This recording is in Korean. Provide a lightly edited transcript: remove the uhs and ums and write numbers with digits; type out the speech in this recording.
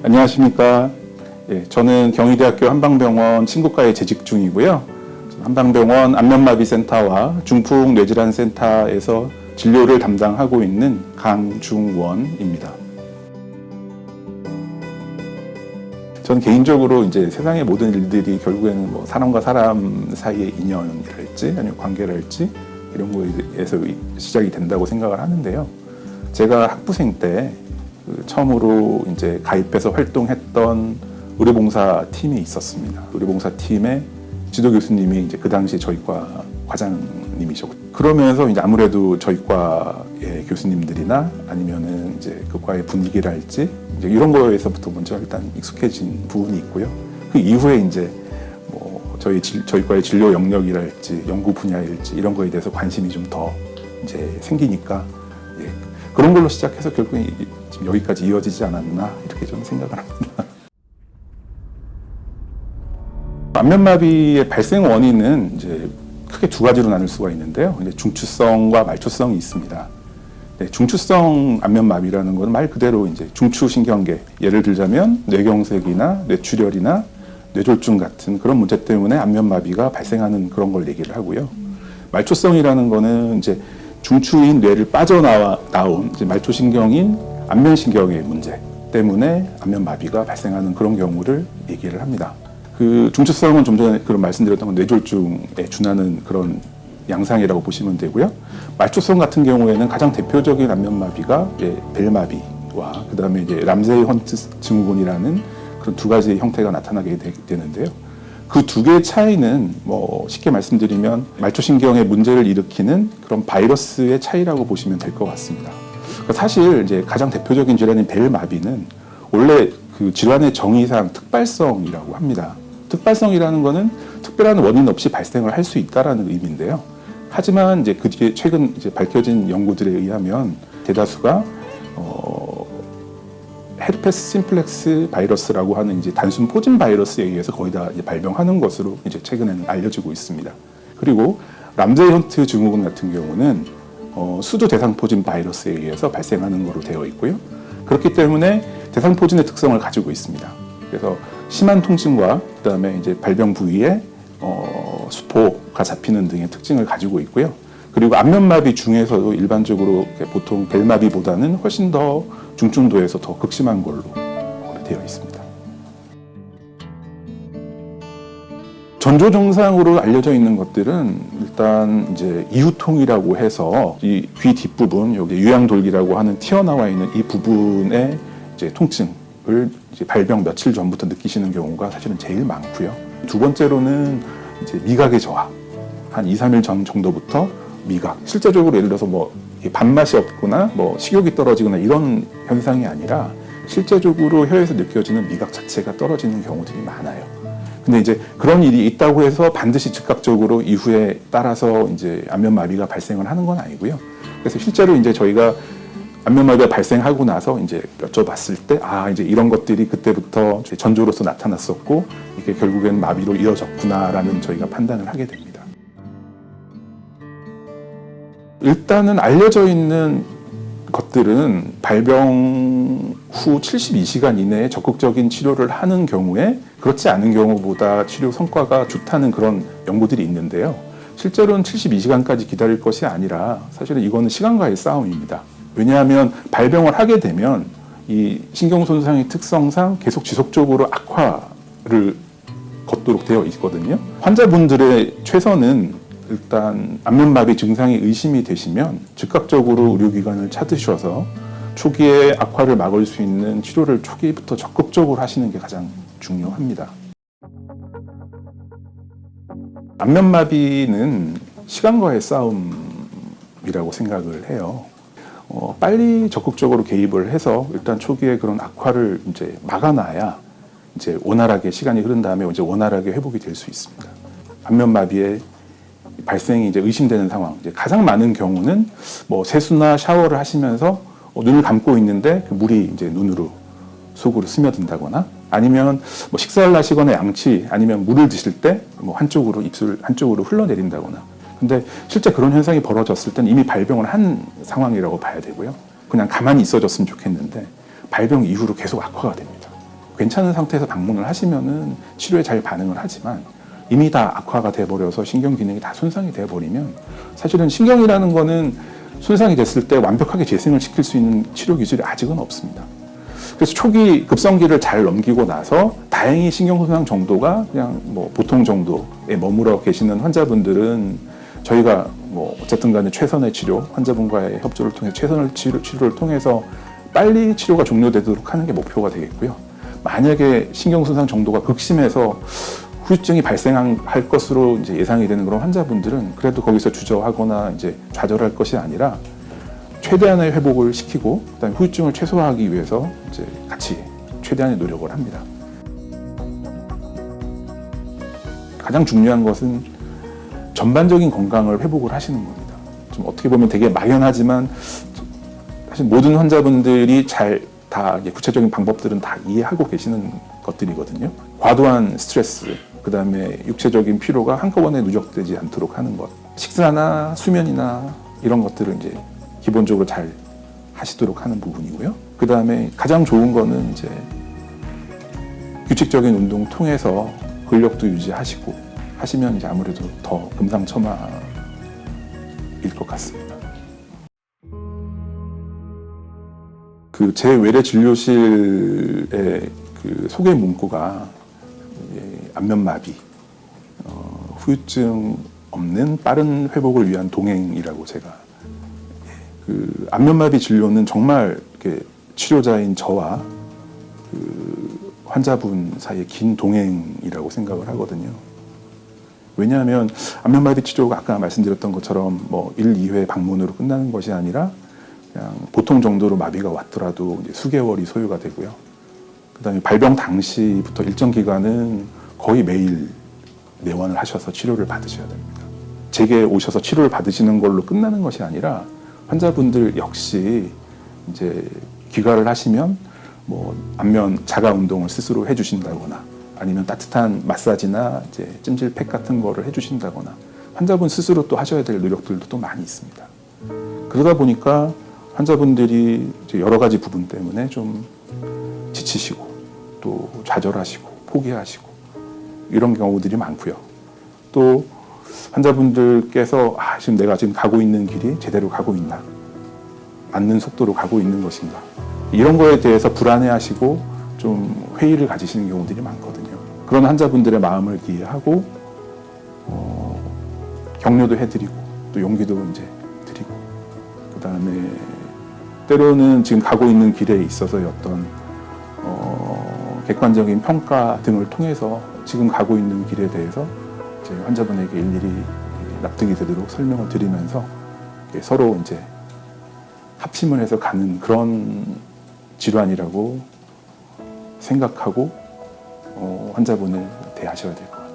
안녕하십니까. 저는 경희대학교 한방병원 친구과에 재직 중이고요. 한방병원 안면마비센터와 중풍뇌질환센터에서 진료를 담당하고 있는 강중원입니다. 저는 개인적으로 이제 세상의 모든 일들이 결국에는 뭐 사람과 사람 사이의 인연이랄지 아니면 관계랄지 이런 거에서 시작이 된다고 생각을 하는데요. 제가 학부생 때 처음으로 이제 가입해서 활동했던 의료봉사 팀이 있었습니다. 의료봉사 팀의 지도 교수님이 이제 그 당시 저희과 과장님이셨고, 그러면서 이제 아무래도 저희과의 교수님들이나 아니면은 이제 그 과의 분위기랄지 이제 이런 거에서부터 먼저 일단 익숙해진 부분이 있고요. 그 이후에 이제 뭐 저희과의 진료 영역이랄지 연구 분야일지 이런 거에 대해서 관심이 좀 더 이제 생기니까 그런 걸로 시작해서 결국엔 지금 여기까지 이어지지 않았나 이렇게 좀 생각을 합니다. 안면마비의 발생 원인은 이제 크게 두 가지로 나눌 수가 있는데요. 이제 중추성과 말초성이 있습니다. 중추성 안면마비라는 건 말 그대로 이제 중추신경계, 예를 들자면 뇌경색이나 뇌출혈이나 뇌졸중 같은 그런 문제 때문에 안면마비가 발생하는 그런 걸 얘기를 하고요. 말초성이라는 거는 이제 중추인 뇌를 빠져나온 말초신경인 안면신경의 문제 때문에 안면마비가 발생하는 그런 경우를 얘기를 합니다. 그 중추성은 좀 전에 그런 말씀드렸던 건 뇌졸중에 준하는 그런 양상이라고 보시면 되고요. 말초성 같은 경우에는 가장 대표적인 안면마비가 벨마비와 그 다음에 이제 람세이 헌트 증후군이라는 그런 두 가지 형태가 나타나게 되는데요. 그 두 개의 차이는 뭐 쉽게 말씀드리면 말초신경에 문제를 일으키는 그런 바이러스의 차이라고 보시면 될 것 같습니다. 사실 이제 가장 대표적인 질환인 벨마비는 원래 그 질환의 정의상 특발성이라고 합니다. 특발성이라는 거는 특별한 원인 없이 발생을 할 수 있다라는 의미인데요. 하지만 이제 그 뒤에 최근 이제 밝혀진 연구들에 의하면 대다수가 헤르페스 심플렉스 바이러스라고 하는 이제 단순 포진 바이러스에 의해서 거의 다 이제 발병하는 것으로 이제 최근에는 알려지고 있습니다. 그리고 람세이 헌트 증후군 같은 경우는 수두 대상 포진 바이러스에 의해서 발생하는 것으로 되어 있고요. 그렇기 때문에 대상 포진의 특성을 가지고 있습니다. 그래서 심한 통증과 그다음에 이제 발병 부위에 수포가 잡히는 등의 특징을 가지고 있고요. 그리고 안면마비 중에서도 일반적으로 보통 벨마비보다는 훨씬 더 중증도에서 더 극심한 걸로 되어 있습니다. 전조 증상으로 알려져 있는 것들은 일단 이제 이후통이라고 해서 이 귀 뒷부분, 여기 유양돌기라고 하는 튀어나와 있는 이 부분의 이제 통증을 이제 발병 며칠 전부터 느끼시는 경우가 사실은 제일 많고요. 두 번째로는 이제 미각의 저하. 한 2, 3일 전 정도부터 미각. 실제적으로 예를 들어서 뭐 밥맛이 없거나 뭐 식욕이 떨어지거나 이런 현상이 아니라 실제적으로 혀에서 느껴지는 미각 자체가 떨어지는 경우들이 많아요. 근데 이제 그런 일이 있다고 해서 반드시 즉각적으로 이후에 따라서 이제 안면마비가 발생을 하는 건 아니고요. 그래서 실제로 이제 저희가 안면마비가 발생하고 나서 이제 여쭤봤을 때, 이제 이런 것들이 그때부터 전조로서 나타났었고, 이게 결국엔 마비로 이어졌구나라는 저희가 판단을 하게 됩니다. 일단은 알려져 있는 것들은 발병 후 72시간 이내에 적극적인 치료를 하는 경우에 그렇지 않은 경우보다 치료 성과가 좋다는 그런 연구들이 있는데요. 실제로는 72시간까지 기다릴 것이 아니라 사실은 이거는 시간과의 싸움입니다. 왜냐하면 발병을 하게 되면 이 신경손상의 특성상 계속 지속적으로 악화를 걷도록 되어 있거든요. 환자분들의 최선은 일단 안면마비 증상이 의심이 되시면 즉각적으로 의료기관을 찾으셔서 초기에 악화를 막을 수 있는 치료를 초기부터 적극적으로 하시는 게 가장 중요합니다. 안면마비는 시간과의 싸움이라고 생각을 해요. 빨리 적극적으로 개입을 해서 일단 초기에 그런 악화를 이제 막아놔야 이제 원활하게 시간이 흐른 다음에 이제 원활하게 회복이 될 수 있습니다. 안면마비의 발생이 이제 의심되는 상황, 이제 가장 많은 경우는 뭐 세수나 샤워를 하시면서 눈을 감고 있는데 그 물이 이제 눈으로 속으로 스며든다거나 아니면 뭐 식사를 하시거나 양치 아니면 물을 드실 때 뭐 한쪽으로 입술 한쪽으로 흘러내린다거나 근데 실제 그런 현상이 벌어졌을 때는 이미 발병을 한 상황이라고 봐야 되고요. 그냥 가만히 있어줬으면 좋겠는데 발병 이후로 계속 악화가 됩니다. 괜찮은 상태에서 방문을 하시면은 치료에 잘 반응을 하지만 이미 다 악화가 돼버려서 신경 기능이 다 손상이 돼버리면 사실은 신경이라는 거는 손상이 됐을 때 완벽하게 재생을 시킬 수 있는 치료 기술이 아직은 없습니다. 그래서 초기 급성기를 잘 넘기고 나서 다행히 신경 손상 정도가 그냥 뭐 보통 정도에 머물러 계시는 환자분들은 저희가 뭐 어쨌든 간에 최선의 치료, 환자분과의 협조를 통해 최선의 치료를 통해서 빨리 치료가 종료되도록 하는 게 목표가 되겠고요. 만약에 신경 손상 정도가 극심해서 후유증이 발생할 것으로 이제 예상이 되는 그런 환자분들은 그래도 거기서 주저하거나 이제 좌절할 것이 아니라 최대한의 회복을 시키고 그다음에 후유증을 최소화하기 위해서 이제 같이 최대한의 노력을 합니다. 가장 중요한 것은 전반적인 건강을 회복을 하시는 겁니다. 좀 어떻게 보면 되게 막연하지만 사실 모든 환자분들이 잘 다 구체적인 방법들은 다 이해하고 계시는 것들이거든요. 과도한 스트레스, 그다음에 육체적인 피로가 한꺼번에 누적되지 않도록 하는 것, 식사나 수면이나 이런 것들을 이제 기본적으로 잘 하시도록 하는 부분이고요. 그다음에 가장 좋은 거는 이제 규칙적인 운동 통해서 근력도 유지하시고 하시면 이제 아무래도 더 금상첨화일 것 같습니다. 그 제 외래 진료실의 그 소개 문구가 안면마비, 후유증 없는 빠른 회복을 위한 동행이라고 제가 그 안면마비 진료는 정말 이렇게 치료자인 저와 그 환자분 사이의 긴 동행이라고 생각을 하거든요. 왜냐하면 안면마비 치료가 아까 말씀드렸던 것처럼 뭐 1, 2회 방문으로 끝나는 것이 아니라 그냥 보통 정도로 마비가 왔더라도 이제 수개월이 소요가 되고요. 그다음에 발병 당시부터 일정 기간은 거의 매일 내원을 하셔서 치료를 받으셔야 됩니다. 제게 오셔서 치료를 받으시는 걸로 끝나는 것이 아니라 환자분들 역시 이제 귀가를 하시면 뭐 안면 자가 운동을 스스로 해주신다거나 아니면 따뜻한 마사지나 이제 찜질팩 같은 거를 해주신다거나 환자분 스스로 또 하셔야 될 노력들도 또 많이 있습니다. 그러다 보니까 환자분들이 이제 여러 가지 부분 때문에 좀 지치시고 또 좌절하시고 포기하시고 이런 경우들이 많고요. 또 환자분들께서 지금 내가 지금 가고 있는 길이 제대로 가고 있나? 맞는 속도로 가고 있는 것인가? 이런 거에 대해서 불안해하시고 좀 회의를 가지시는 경우들이 많거든요. 그런 환자분들의 마음을 이해하고 격려도 해드리고 또 용기도 이제 드리고 그다음에 때로는 지금 가고 있는 길에 있어서의 어떤 객관적인 평가 등을 통해서 지금 가고 있는 길에 대해서 이제 환자분에게 일일이 납득이 되도록 설명을 드리면서 서로 이제 합심을 해서 가는 그런 질환이라고 생각하고 환자분을 대하셔야 될 것 같아요.